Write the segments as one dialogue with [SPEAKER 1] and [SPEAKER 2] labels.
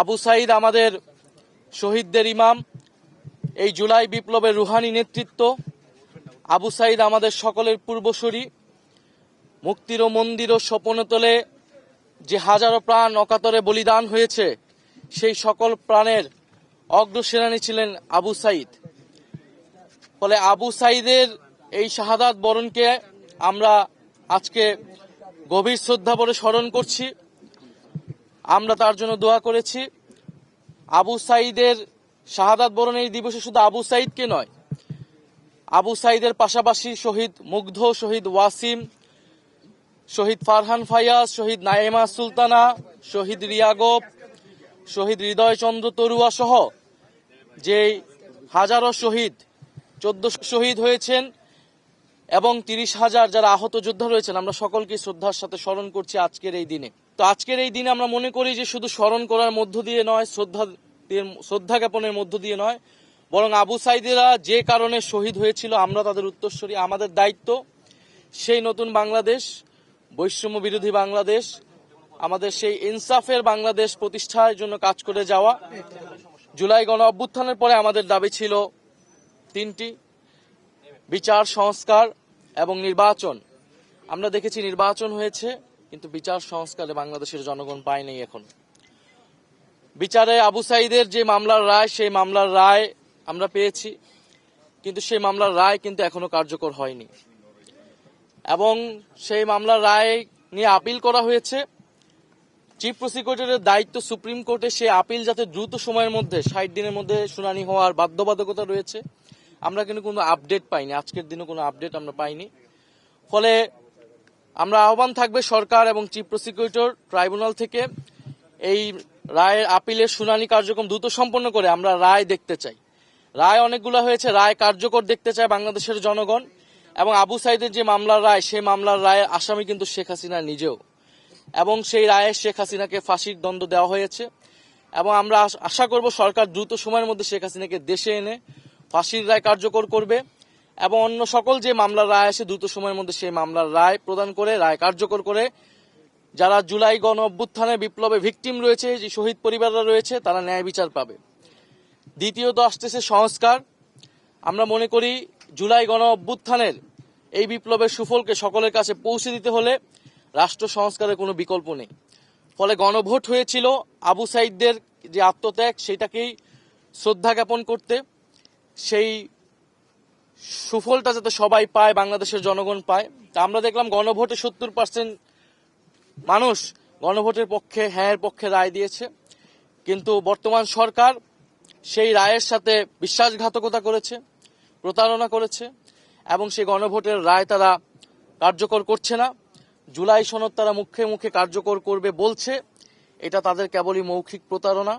[SPEAKER 1] আবু সাঈদ আমাদের শহীদদের ইমাম, এই জুলাই বিপ্লবের রুহানি নেতৃত্ব। আবু সাঈদ আমাদের সকলের পূর্বসূরি। মুক্তির মন্দির ও স্বপ্নতলে যে হাজারো প্রাণ অকাতরে বলিদান হয়েছে, সেই সকল প্রাণের অগ্রসেনানী ছিলেন আবু সাঈদ। ফলে আবু সাঈদের এই শাহাদাত বরণকে আমরা আজকে গভীর শ্রদ্ধা ভরে স্মরণ করছি। আমরা তার জন্য দোয়া করেছি। আবু সাঈদের শাহাদাত বরণ এই দিবসে শুধু আবু সাঈদকে নয়, আবু সাঈদের পাশাপাশি শহীদ মুগ্ধ, শহীদ ওয়াসিম, শহীদ ফারহান ফায়াজ, শহীদ নাইমা সুলতানা, শহীদ রিয়াগব, শহীদ হৃদয়চন্দ্র তরুয়া সহ যে হাজারো শহীদ, 1400 শহীদ হয়েছেন এবং 30,000 যারা আহত যোদ্ধা রয়েছেন, আমরা সকলকে শ্রদ্ধার সাথে স্মরণ করছি আজকের এই দিনে। তো আজকের এই দিনে আমরা মনে করি যে শুধু স্মরণ করার মধ্য দিয়ে নয়, শ্রদ্ধা জ্ঞাপনের মধ্য দিয়ে নয়, বরং আবু সাঈদেরা যে কারণে শহীদ হয়েছিল আমরা তাদের উত্তরসূরি। আমাদের দায়িত্ব সেই নতুন বাংলাদেশ, বৈষম্য বিরোধী বাংলাদেশ, আমাদের সেই ইনসাফের বাংলাদেশ প্রতিষ্ঠার জন্য কাজ করে যাওয়া। জুলাই গণ অভ্যুত্থানের পরে আমাদের দাবি ছিল 3টি: বিচার, সংস্কার এবং নির্বাচন। আমরা দেখেছি নির্বাচন হয়েছে, কিন্তু বিচার সংস্কারে বাংলাদেশের জনগণ পায়নি। এখন বিচারে আবু সাঈদের যে মামলার রায়, সেই মামলার রায় আমরা পেয়েছি, কিন্তু সেই মামলার রায় কিন্তু এখনো কার্যকর হয়নি এবং সেই মামলার রায় নিয়ে আপিল করা হয়েছে। চিফ প্রসিকিউটরের দায়িত্ব সুপ্রিম কোর্টে সেই আপিল যাতে দ্রুত সময়ের মধ্যে 60 দিনের মধ্যে শুনানি হওয়ার বাধ্যবাধকতা রয়েছে। আমরা কিন্তু কোনো আপডেট পাইনি, আজকের দিনে কোনো আপডেট আমরা পাইনি। ফলে আমরা আহ্বান থাকবে সরকার এবং চিফ প্রসিকিউটর ট্রাইব্যুনাল থেকে এই রায়ের আপিলের শুনানি কার্যক্রম দ্রুত সম্পন্ন করে আমরা রায় দেখতে চাই। রায় অনেকগুলো হয়েছে, রায় কার্যকর দেখতে চায় বাংলাদেশের জনগণ। এবং আবু সাঈদের যে মামলার রায়, সেই মামলার রায়ের আসামি কিন্তু শেখ হাসিনা নিজেও, এবং সেই রায়ে শেখ হাসিনাকে ফাঁসির দণ্ড দেওয়া হয়েছে। এবং আমরা আশা করব সরকার দ্রুত সময়ের মধ্যে শেখ হাসিনাকে দেশে এনে ফাঁসির রায় কার্যকর করবে এবং অন্য সকল যে মামলার রায় আসে দ্রুত সময়ের মধ্যে সেই মামলার রায় প্রদান করে, রায় কার্যকর করে যারা জুলাই গণ অভ্যুত্থানে বিপ্লবে ভিকটিম রয়েছে, যে শহীদ পরিবাররা রয়েছে, তারা ন্যায় বিচার পাবে। দ্বিতীয়ত আসতেছে সংস্কার। আমরা মনে করি জুলাই গণ অভ্যুত্থানের এই বিপ্লবের সুফলকে সকলের কাছে পৌঁছে দিতে হলে রাষ্ট্র সংস্কারের কোনো বিকল্প নেই। ফলে গণভোট হয়েছিল আবু সাঈদদের যে আত্মত্যাগ, সেটাকেই শ্রদ্ধা জ্ঞাপন করতে, সেই সুফলটা যাতে সবাই পায়, বাংলাদেশের জনগণ পায়। তা আমরা দেখলাম গণভোটে 70% মানুষ গণভোটের পক্ষে, হ্যাঁ এর পক্ষে রায় দিয়েছে, কিন্তু বর্তমান সরকার সেই রায়ের সাথে বিশ্বাসঘাতকতা করেছে, প্রতারণা করেছে এবং সেই গণভোটের রায় তারা কার্যকর করছে না। জুলাই সনদ তারা মুখে মুখে কার্যকর করবে বলছে, এটা তাদের কেবলই মৌখিক প্রতারণা।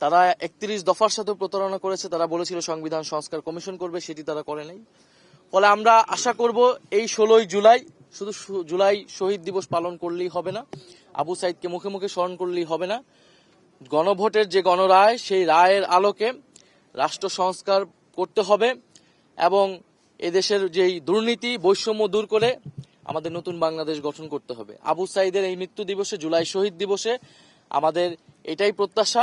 [SPEAKER 1] তারা 31 দফার সাথে প্রতারণা করেছে। তারা বলেছিল সংবিধান সংস্কার কমিশন করবে, সেটি তারা করে নাই। ফলে আমরা আশা করব এই 16ই জুলাই শুধু জুলাই শহীদ দিবস পালন করলেই হবে না, আবু সাঈদকে মুখে মুখে স্মরণ করলেই হবে না। গণভোটের যে গণরায়, সেই রায়ের আলোকে রাষ্ট্র সংস্কার করতে হবে এবং এদেশের যেই দুর্নীতি, বৈষম্য দূর করে আমাদের নতুন বাংলাদেশ গঠন করতে হবে। আবু সাঈদের এই মৃত্যু দিবসে, জুলাই শহীদ দিবসে আমাদের এটাই প্রত্যাশা